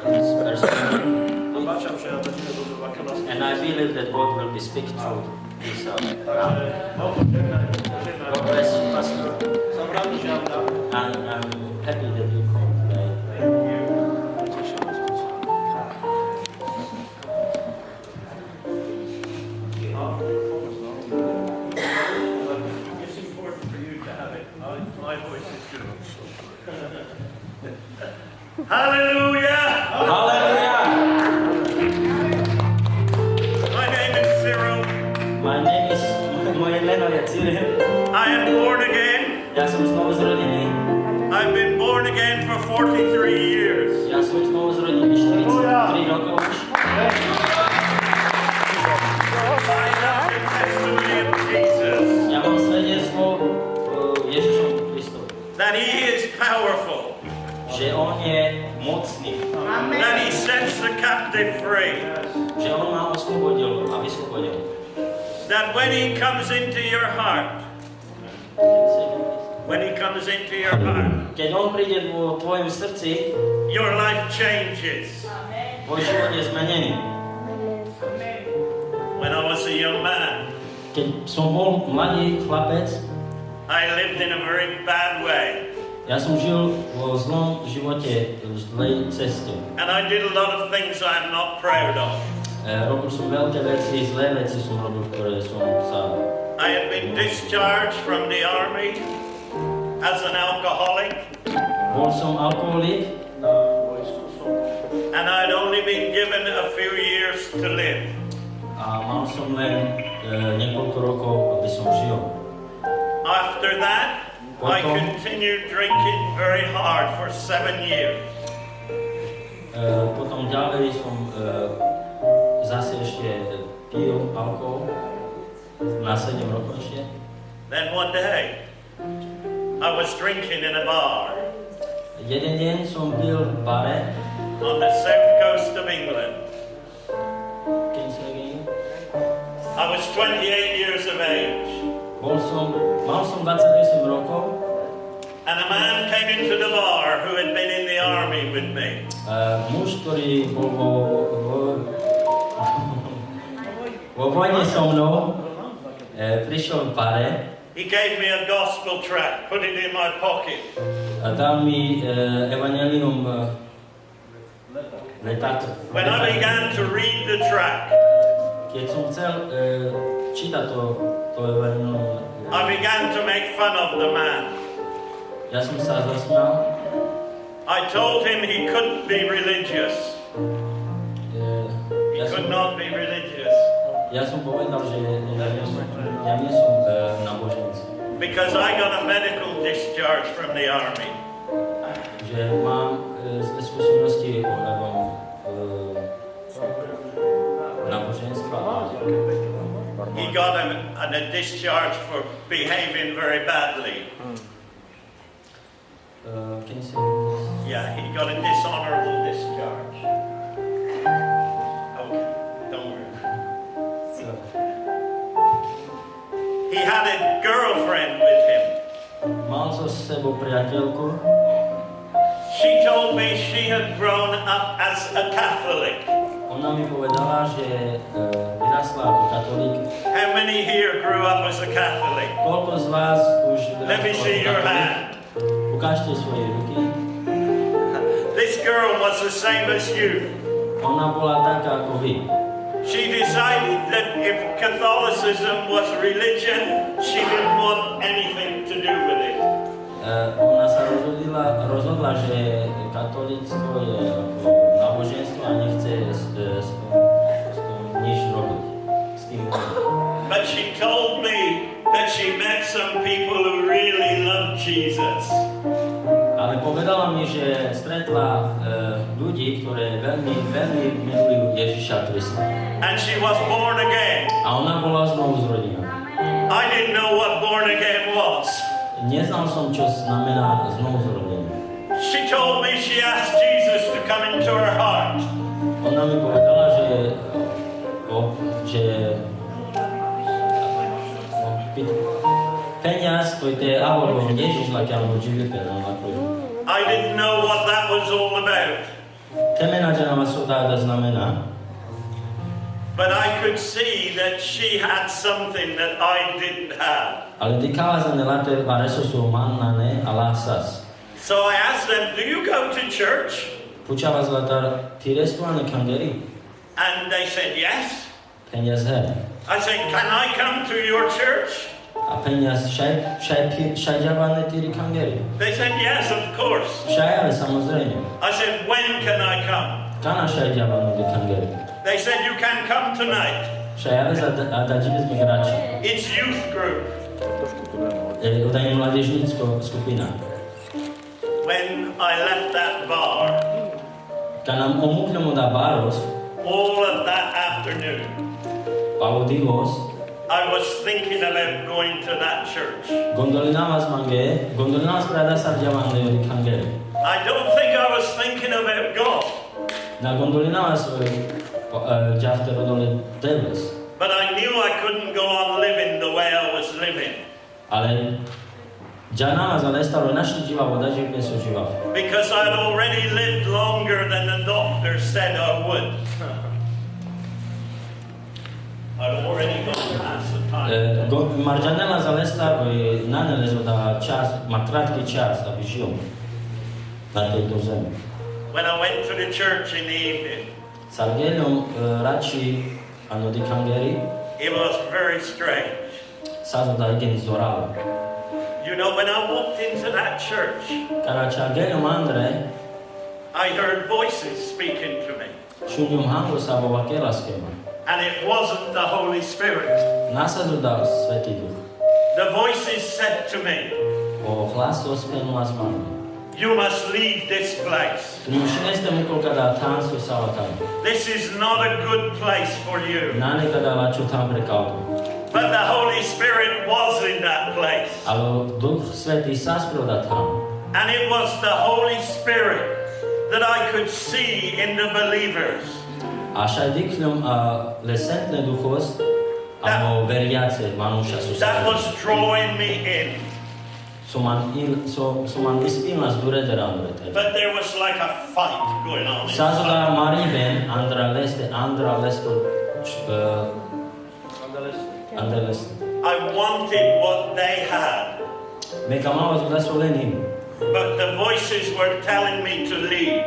And I believe that God will be speaking through this. God bless you, Pastor. And I'm happy that you come today. It's important for you to have it. My voice is good. Hallelujah! Hallelujah! My name is Ciril. Moje meno je Ciril. I am born again. Ja som znovu zrodený. I've been born again for 43 years. Ja som znovu zrodený 43 rokov už. I have the testimony of Jesus. Ja mám svedectvo Ježišom Kristovi. That He is powerful. Že on je mocný. That He sets the captive free. Že on ma oslobodil a vyslobodil. That when He comes into your heart, keď on príde vo tvojom srdci, your life changes. tvoj život je zmenený. When I was a young man, Keď som bol mladý chlapec, I lived in a very bad way. ja som žil vo zlom živote, v zlej ceste. And I did a lot of things I'm not proud of. Robil som veľké veci, zlé veci som robil, ktoré som sa... I had been discharged from the army as an alcoholic. Bol som alkoholik. And I'd only been given a few years to live. A mal som len niekoľko rokov, aby som žil. After that, I continued drinking very hard for 7 years. Potom ďalej som zase ešte pil alkohol na 7 rokov ešte. Then one day, I was drinking in a bar Jeden deň som pil v bare. on the south coast of England. Can you say again? I was 28 years of age. Mal som 28 rokov. And a man came into the bar who had been in the army with me. Muž, ktorý bol vo vojne so mnou, prišiel v bare. He gave me a gospel tract, put it in my pocket. A dal mi evanjelium letátor. When I began to read the tract, Keď som chcel čítať to evanjelium, I began to make fun of the man. ja som sa zasmial. I told him he couldn't be religious. He could not be religious. Ja som povedal, že ja nie som náboženský. Because I got a medical discharge from the army. Že mám zlé skúsenosti ohľadom náboženstva. He got a discharge for behaving very badly. Can you say this? Yeah, he got a dishonorable discharge. Okay, don't worry. He had a girlfriend with him. Mal so s sebou priateľku. She told me she had grown up as a Catholic. Ona mi povedala, že vyrastla ako katolík. How many here grew up as a Catholic? Koľko z vás už Let me vyrastlo see ako your katolík? hand. Ukážte svoje ruky. This girl was the same as you. Ona bola taká ako vy. She decided that if Catholicism was religion, she didn't want anything to do with it. Ona sa rozhodla, že katolíctvo je ako náboženstvo a nechce s tom nič robiť. S tým robiť. But she told me that she met some people who really loved Jesus. Ale povedala mi, že stretla ľudí, ktoré veľmi, veľmi milujú Ježiša Krista. And she was born again. A ona bola znovu zrodená. I didn't know what born again was. Neznal som, čo znamená znovu zrodený. She told me she asked Jesus to come into her heart. Ona mi povedala, že peniaz koji te je avorom Ježiš lakjamo živite na nakoju. I didn't know what that was all about. Temena džanama soda znamená. But I could see that she had something that I didn't have. Ale dikázane late varesosu mannane alasas. So I asked them, do you go to church? Puchava zlatar tirestuane Khangery. And they said, yes. Peniaz he. I said, can I come to your church? A peniaz šajďavane tiri Khangery. They said, yes, of course. Šajale samozrejme. I said, when can I come? Kana šajďavane di Khangery. They said, you can come tonight. Šajale za dađiviz migrači. It's youth group. Udajím mladežnícko skupina. When I left that bar, Kana omuknemo da baros, all of that afternoon, pavodivos, I was thinking about going to that church. gondolinavas mange, gondolinavas prada sarđavane di Khangery. I don't think I was thinking about God, Na gondolinavas ģafte rodole devas. but I knew I couldn't go on living the way I was living. Ale ģanavas alestaro naši živa voda živne su živav. Because I'd already lived longer than the doctor said I would. I'd already gone past the time. Marģanela alestaro nanelezo da čas, ma kratki čas, aby žil na tejto zemi. When I went to the church in the evening, Sargeľom rači ano di Khangery, it was very strange. sazo da igen zoralo. You know, when I walked into that church, Kana čargeľom Andre, I heard voices speaking to me. šuňom hango sa vo vakelaskema. And it wasn't the Holy Spirit. Nasazo da Svetý Duch. The voices said to me, O hlas ospenula z mami. you must leave this place. Tu už neste mu kada tansu savatan. This is not a good place for you. Nane kada lačo tam prekautu. But the Holy Spirit was in that place. Ale Duch Svetý sa sproda tam. And it was the Holy Spirit that I could see in the believers. A šaj dikľom lesentne duchos amo veriace manuša su That sa. was drawing me in. So man ispilna zdurede randurete. But there was like a fight going on Sazo inside. da mariben andra lesto andra lesto. I wanted what they had. Meka malo zgleso lenim. But the voices were telling me to leave.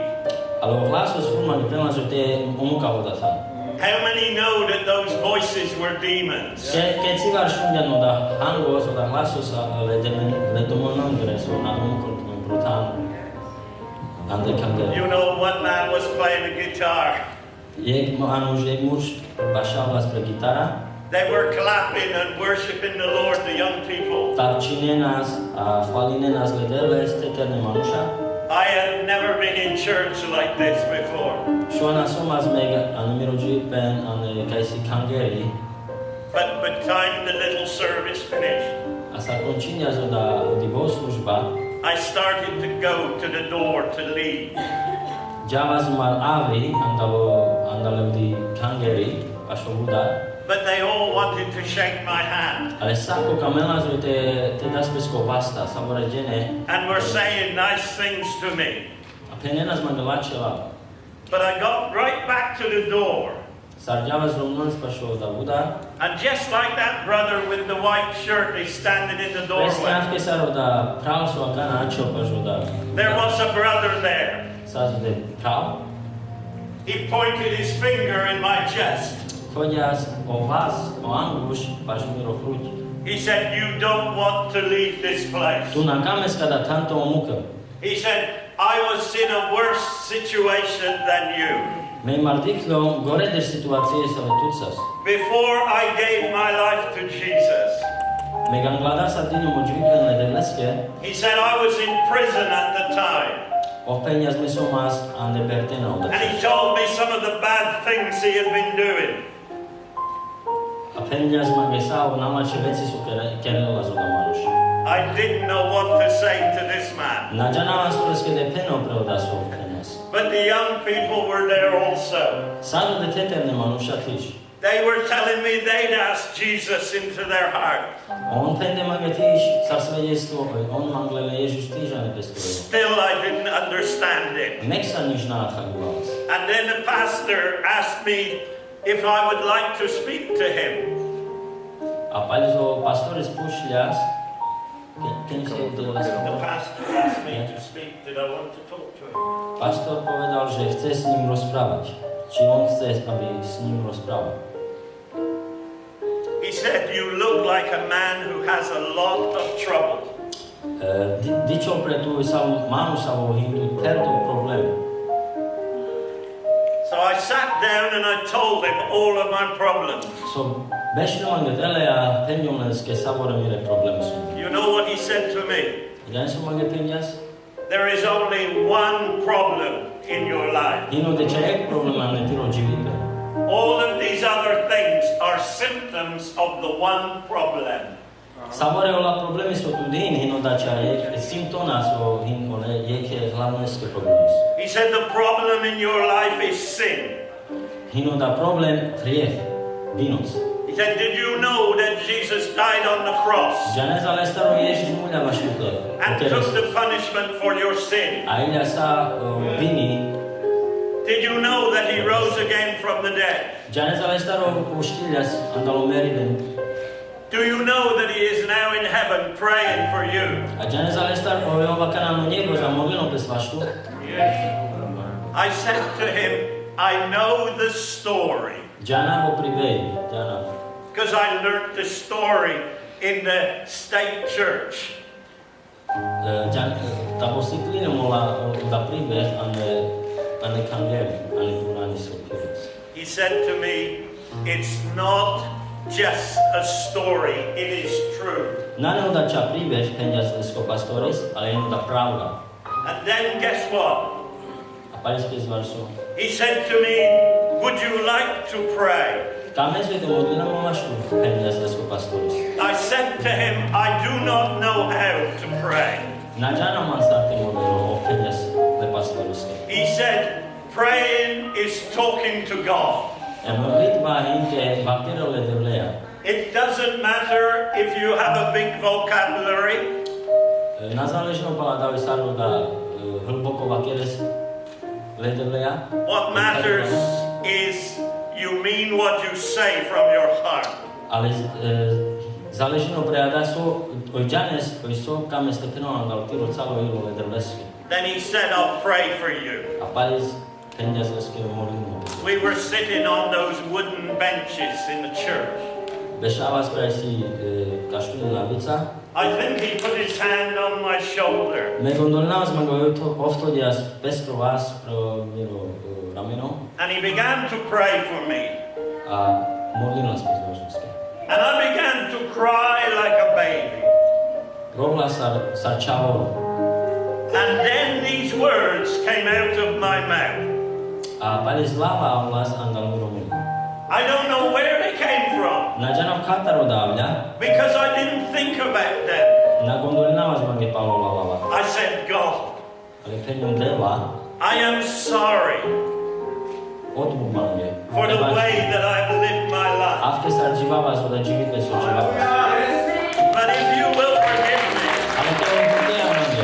Ale o hlaso sfurmani prelazo te omuka voda tam. How many know that those voices were demons? Keď si var šunďano da hango so da hlaso sa le domonandre so na domokolkome brutánu. Ande Khangery. You know, one man was playing the guitar. Jek muž baša hlas pre gitara. They were clapping and worshiping the Lord, the young people. Tak čine nás a chvaline nás ledele steterne manuša. I had never been in church like this before. Šona somas meg ane mirodžipen ane kajsi Khangery. But by the time the little service finished, A sa končinja zo da di bohoslužba. I started to go to the door to leave. Džava mal avi andale di Khangery pašo huda. But they all wanted to shake my hand Ale sako kamela zo te daspesko vasta saboređene. and were saying nice things to me. A penena zmagalačela. But I got right back to the door. Sarđava z romnans pašo da huda. And just like that brother with the white shirt, he's standing in the doorway. Presnjavke saro da prav su akana načo pašo da. There was a brother there. Sazo de prav. He pointed his finger in my chest. Chodjas o vas, o anguš, paš mi rohruť. He said, you don't want to leave this place. Tu na kameska da tanto omuka. He said, I was in a worse situation than you. Me mardiklo gore de situacije sa vetucas. Before I gave my life to Jesus, Me ganglada sa dinu mođviklene de leske, he said I was in prison at the time. o penjas me somas ande pertena And he odacas. told me some of the bad things he had been doing. A penjas magesao namače veci su kerela zo da manuši. I didn't know what to say to this man. Nađanava sureske de peno preoda su penjas. But the young people were there also. Sado de teterne manuša tiš. They were telling me they'd asked Jesus into their heart. On pendemaga tiež sa svedectvo, on manglele Ježiš týža nebeského. Still I didn't understand it. Nek sa nič náchaguvals. And then the pastor asked me if I would like to speak to him. A palizo pastores pušľas, can you say the last The one? pastor asked me to speak. Did I want to talk to him? Pastor povedal, že chce s ním rozprávať. Či on chce, aby s ním rozprával. He said, you look like a man who has a lot of trouble. Dičo pre tú mámu sa vo hindu terto problém. So I sat down and I told him all of my problems. So, bešli man ga tele a penjomlenske savore mire problém sú. You know what he said to me? Ja som man ga penjas? There is only one problem in your life. Hino de čajek problém ne tiro živote. All of these other things are symptoms of the one problem. Savore ola problémy sú tu din, hino da čajek symptona sú hino le jeke hlavneske problémy. He said the problem in your life is sin. Hino da problém hriech, vinos. He said, did you know that Jesus died on the cross Ja nezale staro Ježiš muľa vašutle. and took the punishment for your sin? A ilia sa vini. Did you know that he rose again from the dead? Ja nezale staro uštiljas andalo meriden. Do you know that he is now in heaven praying for you? A ja nezale staro ova kanano nebo za modlino pes vaštu. I said to him, I know the story Jana ho pribej, Jana. because I learned the story in the state church. Ta posiklina mola da pribej ane Khangery, ane Romani sokivas. He said to me, it's not just a story, it is true. Nane da ča pribej penjas esko pastores, ale eno da pravda. And then guess what? A palis pes varso. He said to me, would you like to pray? Kames vete modlina momaštu penjas esko pastores. I said to him, I do not know how to pray. Na Jana man starte modlino o penjas le pastores. He said, praying is talking to God. Eno ritma hinke bakero le devlea. It doesn't matter if you have a big vocabulary. Nazaležno pala davi staro da hlboko vakeres le devlea. What matters is you mean what you say from your heart. Ale zaležno preada so ojanes oiso kames teteno andal tiro calo ilo le devleski. Then he said, I'll pray for you. A palis penjas eske molino. We were sitting on those wooden benches in the church. Bešava spresi kaštulina lavica. I think he put his hand on my shoulder. Me gondolnavas mango oftodias peskro vas pro miro rameno. And he began to pray for me. A molino nas poznožnosti. And I began to cry like a baby. Rovla sa čavolo. And then these words came out of my mouth. A palis lava on las andal miro. I don't know where they came from Na Jana kataro davlja. because I didn't think about them. Na gondolnavas mango palola lava. I said, God, Ale penjom deva. I am sorry Odbu mange. for the way that I've lived my life. Avke sa dživava so da dživite so dživava. But if you will forgive me Ale to je ideja mange.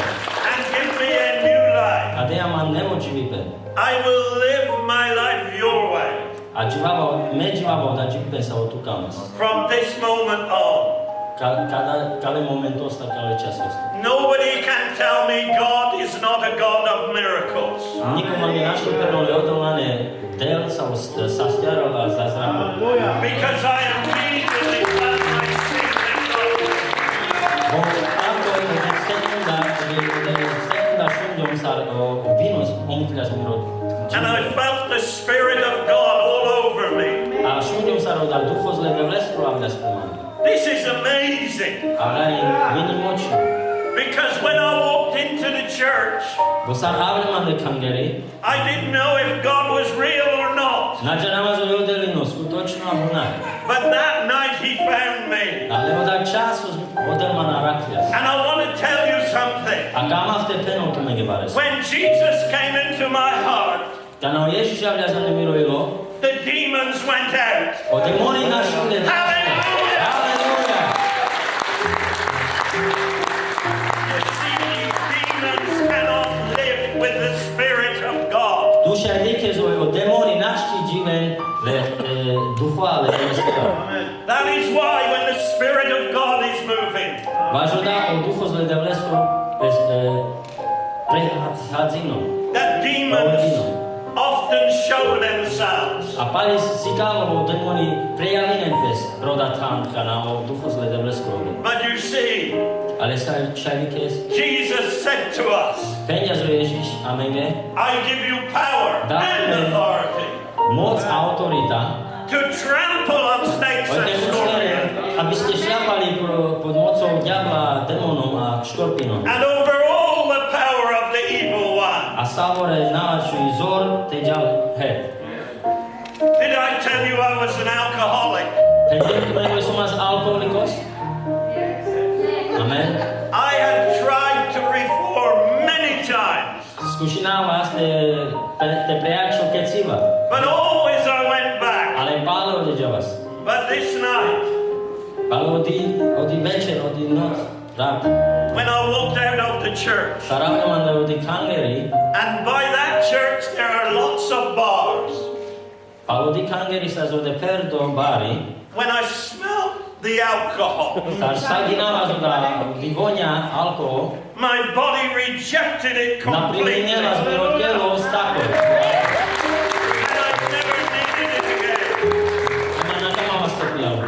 and give me a new life, A deja man nemo dživite. I will live my life your way. A dživava, me dživava da dživite sa otukamas. From this moment on, Kale momento osta, kale čas osta. nobody can tell me God is not a God of miracles. Niko mange našlo perole odolane del sa stjarala za zrakom. Because I immediately found my sin and God. Bo tako je sekunda šundjom sa vinos omutľaš mi rod. And I felt the Spirit of God all over me. A šundjom sa roda ducho zle devlestro avľa spomani. This is amazing. Ale vynimočno. Because when I walked into the church, Bo sa avľa le Khangery, I didn't know if God was real or not. na Jana zo jodelino, skutočno a hunaj. But that night He found me. Ale oda času odel ma na raklias. And I want to tell you something. A kama v te peno to mege bares. When Jesus came into my heart, Kana Ježiš avľa za ne mirojilo, the demons went out. O demoni našli. Hallelujah! Halleluja. You see, demons cannot live with the Spirit of God. Duša je vítězuje, o demoni našli živen ducha, ale That is why when the Spirit of God is moving, Vážodá o ducho zle devlesko prehadzino. that demons often show themselves. A pali si kámo o demoni prejavinen bez rodatánka na o ducho zle devlesko. But you see, Ale sa šajvikes. Jesus said to us, Peniazo Ježiš, amenge. I give you power and authority Moc a autorita. to trample on snakes and scorpions Aby ste šľapali pod mocou diabla, démonom a škorpinom. and over all the power of the evil one. A Savore nalačujú zor tej ďalhe. Did I tell you I was an alcoholic? Teď menuje som vás alkoholikos. Amen. I had tried to reform many times, Skúšina vás te prejačo keciva. but always I went back. Ale pále odeďa vás. But this night, Pále odi večer, odi noc. Rád. when I walked out of the church, Sa ravno mande odi Khangery. and by that church there are lots of bars, Pále odi Khangery sa zode perdo bari. when I smelled the alcohol, Sa gina vás oda divonia alkohol. my body rejected it completely, Napríklad vás and bylo telo stako. I never needed it again. A na kama vás to pijalo.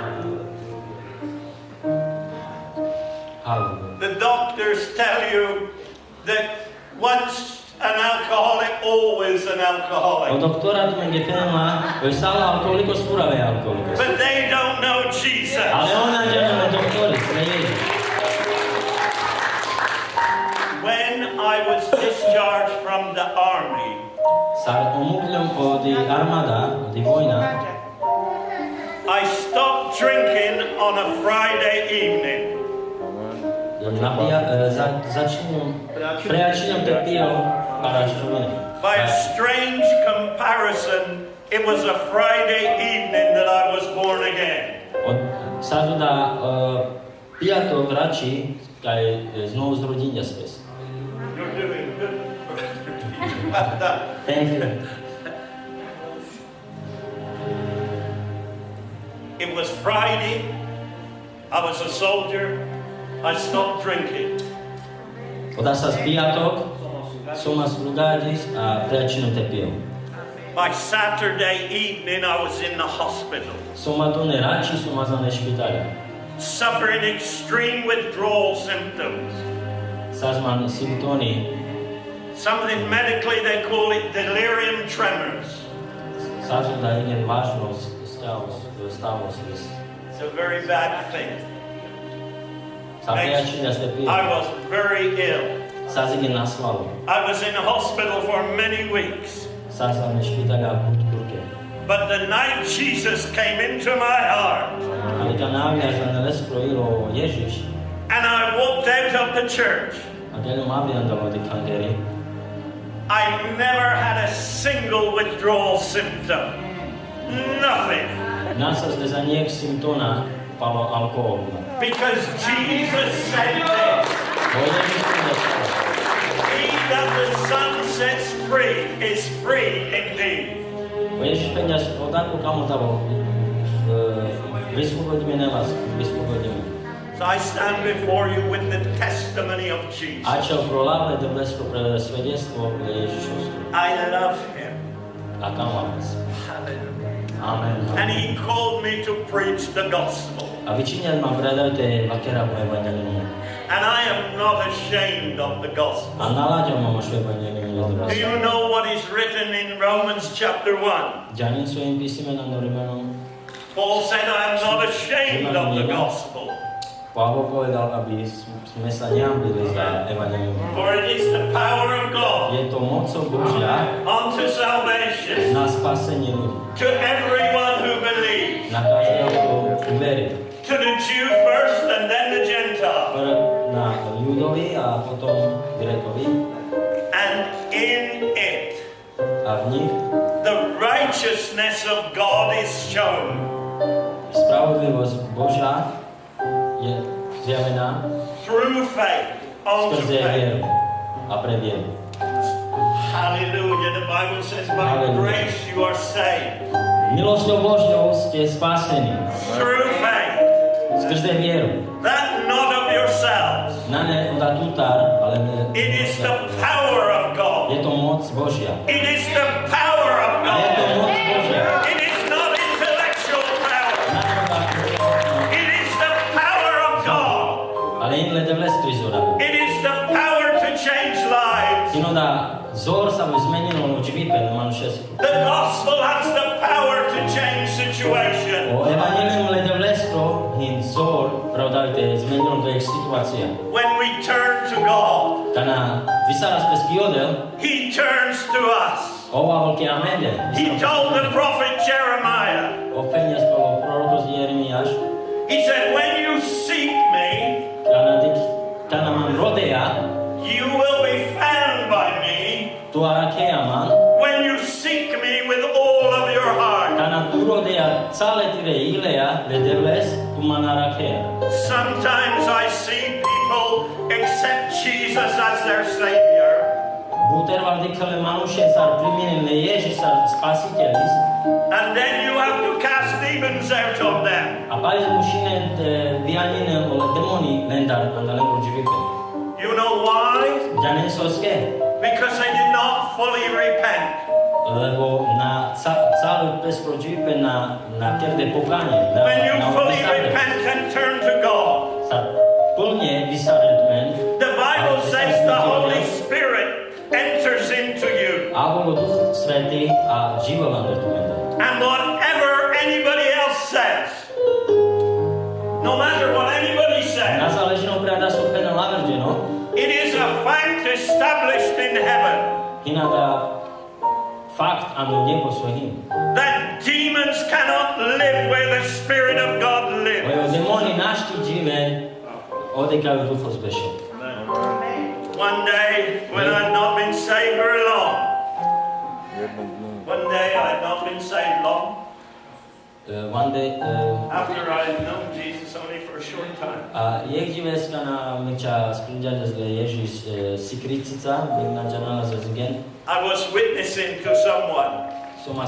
Halleluja. The doctors tell you that once an alcoholic, always an O alcoholic. doktora tu menge tema, o sala alkoholikos furave alkoholikos. But they don't know Jesus. Ale ona ďaleme doktori, sme Ježiš. When I was discharged from the army, Sa omúkľom odi armáda, odi vojna, I stopped drinking on a Friday evening. prejačinom te pijal paraštovine. By a strange comparison, it was a Friday evening that I was born again. Sa tu dá piatok radši, kaj znovu zrodinja spes. You're doing good. Thank you. It was Friday. I was a soldier. I stopped drinking. Podá sa z piatok, som ma slugadis a prejačinom te pijal. By Saturday evening, I was in the hospital, Som ma to ne radši, som ma za ne špitalja. suffering extreme withdrawal symptoms. Sa zman symptómy, Something medically they call it delirium tremors. sa tu dá igen vážnosť stavosť. It's a very bad thing. Sa prejačinia ste I pijal. was very ill. Sa igen na slavu. I was in the hospital for many weeks. Sa za ne špitalja buď kurke. But the night Jesus came into my heart Ale ka návia za ne leskrojilo Ježiš, and I walked out of the church, a ďalom aviandalo di Khangery, I never had a single withdrawal symptom. Nothing. nás sa zde za niek symptóna palo alkoholu. Because Jesus said this. Bo Ježiš povedal, He that the Son sets free is free indeed. bo Ježiš povedal, od ako kamo dalo, vyslobodíme na vás, vyslobodíme. So I stand before you with the testimony of Jesus. A čo prolávne deblesko pre svedectvo Ježišovstvo. I love him. A kam vás. Hallelujah. Amen. And he called me to preach the gospel. A vyčiniaľ ma predajte vakera po evangelium. And I am not ashamed of the gospel. A naláďom mám ošu evangelium. Do you know what is written in Romans chapter 1? Ďaním svojim písmenom do Rimanom. Paul said, I am not ashamed of the gospel. Pavol povedal, aby sme sa neambili za evangelium. For it is the power of God Je to mocou Božia unto salvation na spasenie ľudí. to everyone who believes. Na každého, kto uverí. To the Jew first and then the Gentile. Na Judovi a potom Grékovi. And in it, A v nich the right righteousness of God is shown. Spravodlivosť Božia je zjavená Through faith. Unto skrze faith. vieru a pre vieru. Hallelujah. The Bible says, by grace you are saved. Milosťou Božou ste spasení. Through faith. Skrze vieru. That not of yourselves. Na ne da tutar, ale It is the power of God. je to moc Božia. It is the power of Je to God. moc Božia. It is not intellectual power. It is the power of God. Ale inle de vleskrizora. It is the power to change lives. Sino da zor sa zmenilo u džvipele manušesiku. The gospel has the power to change situations. O evanjelium le de vleskro hin zor, pravdajte, zmenilo do ich situácia. When we turn to God, Kana vysaras pesky odel, He turns to us. ova volke amende. He told the prophet Jeremiah, O penia spolo prorokos Jeremiáš, he said, when you seek me, kana man rodeja, you will be found by me. tu arakeja man, When you seek me with all of your heart. kana tu rodeja cale tire ileja, le devles, tu man arakeja. Sometimes I see people accept Jesus as their Savior. Buterval dikale manuše sar primjenil le Ježiša spasitelis, And then you have to cast demons out of them. a paliz mušine vijanine ole demoni lendar andalen uđivipe. You know why? Džanen soske, Because they did not fully repent. lebo na calu peskro dživipe na terde pokanie. When you fully repent and turn to God, Sa plne vysaretmen, the Bible says the Holy Spirit enters into you. a volo Duch Svätý a živolan do tumenda. And whatever anybody else says, no matter what anybody says, Nazaležno preada sú pena laverdeno, it is a fact established in heaven hinada fakt ano nebo svojim. that demons cannot live where the Spirit of God lives. Ojo demoni našti živen, odekajú ducho zbeše. One day, when I had not been saved very long, one day I had not been saved long, One day, after I had known Jesus only for a short time. a jek živeska na meča sprinđanja zle Ježis sikricica, na džanala za zgen, I was witnessing to someone, soma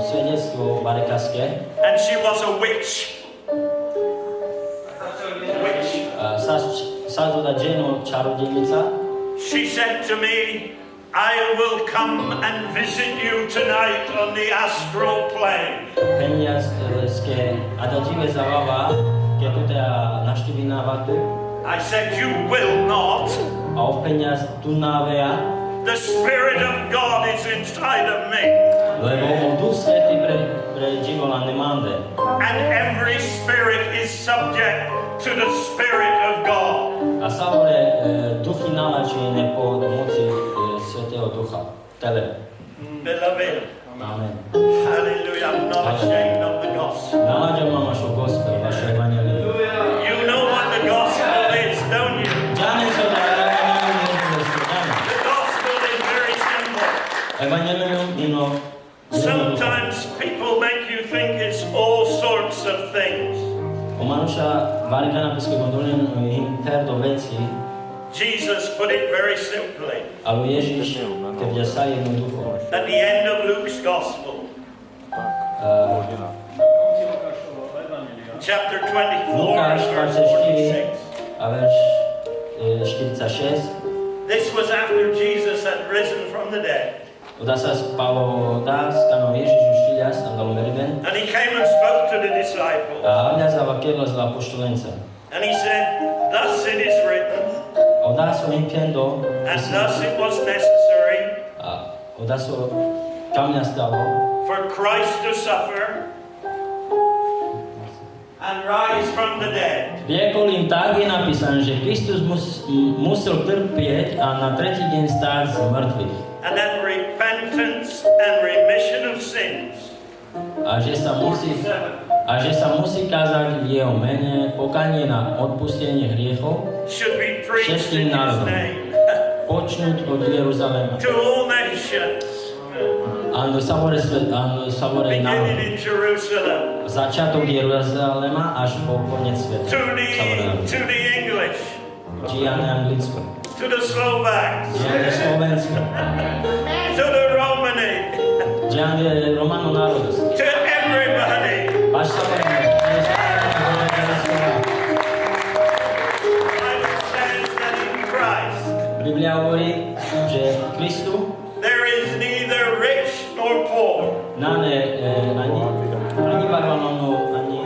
svedectvo barekaske, and she was a witch. Witch. Sazoda dženo čarodejnica, She said to me, I will come and visit you tonight on the astral plane. peniazke, a da žive zavava, ke tu te naštivina vatu, I said, you will not. a ov peniaz tu navea, The Spirit of God is inside of me. lebo o Duch Svätý pre živola nemande. And every spirit is subject to the Spirit of God. A savore duchy nalačené pod moci Svätého Ducha. Tele. Beloved, Amen. hallelujah, I'm not ashamed of the gospel. Nalaďam vám vašu gospel, vaše evanjelium. You know what the gospel is, don't you? Džane sa da evanjelium. The gospel is very simple. Evanjelium ino. Sometimes people make you think it's all sorts of things. O manuša varika na peske gondolin im perdo veci, Jesus put it very simply. ale Ježiš, keď ja sa jednoducho. At the end of Luke's gospel, chapter 24, Lukáš verse 24 46. a verš 46. This was after Jesus had risen from the dead. Oda sa spalo dá, skano Ježiš uštíľas, andalo veriben. And he came and spoke to the disciples. A havľa za vakedlo zla poštolenca. And he said, thus it is written, Oda so im kendo, and thus it was necessary a oda so kamňa stalo, for Christ to suffer and rise from the dead. Riekol im tak je napísané, že Kristus musel trpieť a na tretí deň stáť z mŕtvych. And that repentance and remission of sins A že sa musí kázať v jeho mene pokanie na odpustenie hriechov should be preached všetkým in his národom. name Počnúť od Jeruzalema to all nations. a áno, savore beginning národu. in Jerusalem, Začiatok Jeruzalema až po koniec sveta. to the English, Diane Anglicko, to the Slovaks, Diane Slovensko, to the Romani, Diane Romano národosť. to everybody. Až savore Bible says that in Christ Biblia hovorí, že v Kristu there is neither rich nor poor. náne ani barvalonu, ani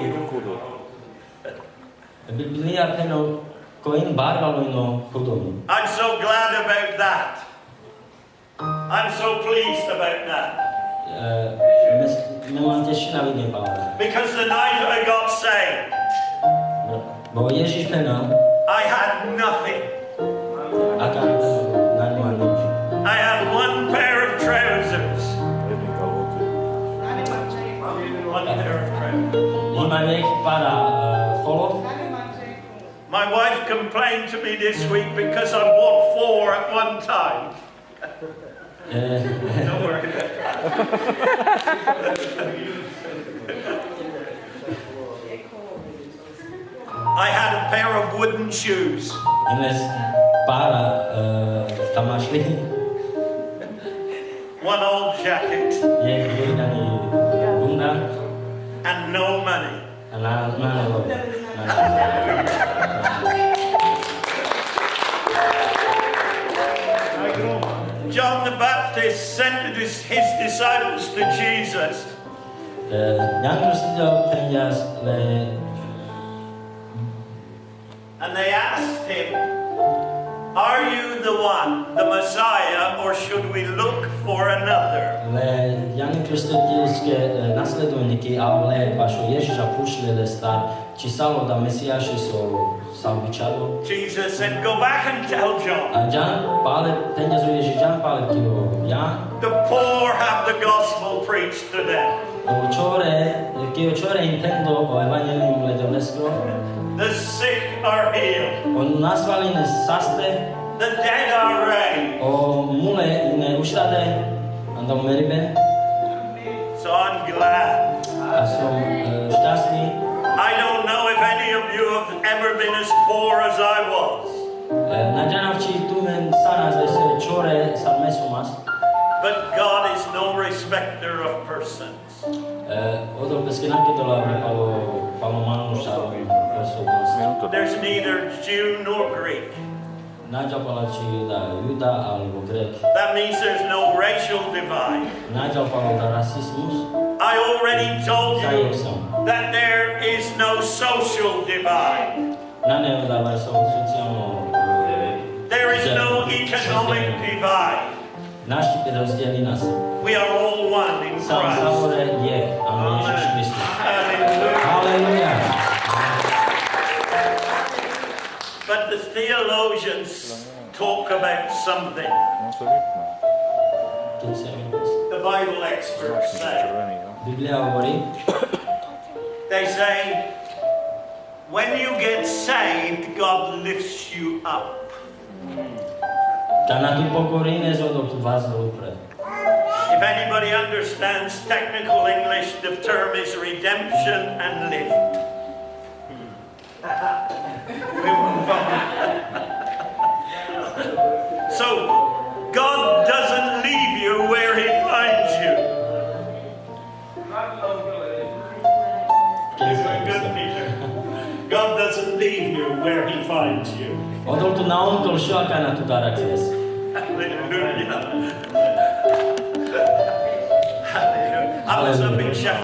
Biblia peno koin barvalonu chudobnú. I'm so glad about that. I'm so pleased about that. Mám teší na vidne, Pavle. Because the night I got saved, Bo Ježiš penal, I had nothing. aká na ňu má nič. I had one pair of trousers. One pair of trousers. Ima nech para cholov. My wife complained to me this week because I bought 4 at one time. Don't worry about that. I had a pair of wooden shoes. Ines para tamašli. One old jacket. Je vydaný bunda and no money. a na nebo. John the Baptist sent his disciples to Jesus. Jan Krstiteľ peniaz, And they asked him, "Are you the one, the Messiah, or should we look for another?" Jan Krstiteľské nasledovníky, ale vašo Ježiša pušli lestar, či salo da Mesiaši sa obyčalo. Jesus said, "Go back and tell John. A Jan pále, peniazu Ježiš Jan pále kiho, Jan, The poor have the gospel preached to them. Čore intendo o evangelium ledolesko, The sick are healed. on nasvaline saste, The dead are raised." o mule ine uštade, andam meribe, So I'm glad. a som šťastný. I don't know if any of you have ever been as poor as I was. Naďanavčí tu men sa nás čore sa mesumas, But God is no respecter of persons. odol peske nakedola mi palo manuša osobnosť. There's neither Jew nor Greek. Naďapala či Juda alebo Grek. That means there's no racial divide. Naďapala da rasizmus, I already told you zajek som. that there is no social divide. Naneodávaj sa od sociálno There is no economic divide. Naštipy rozdielí nás. We are all one in Sám Christ. savore je, áno, Ježiš Kristus. Hallelujah. Halleluja. But the theologians talk about something. Keď sa The Bible experts say. Biblia hovorí, They say, when you get saved, God lifts you up. tá na tu pokorí nezodol tu vás do upred. If anybody understands technical English, the term is redemption and lift. We move on. So, God doesn't leave you where He finds you. Good, Peter. God doesn't leave you where He finds you. Odol tu naontol šoaka na tu darak ses. Hallelujah. Hallelujah. I was up in Sheffield.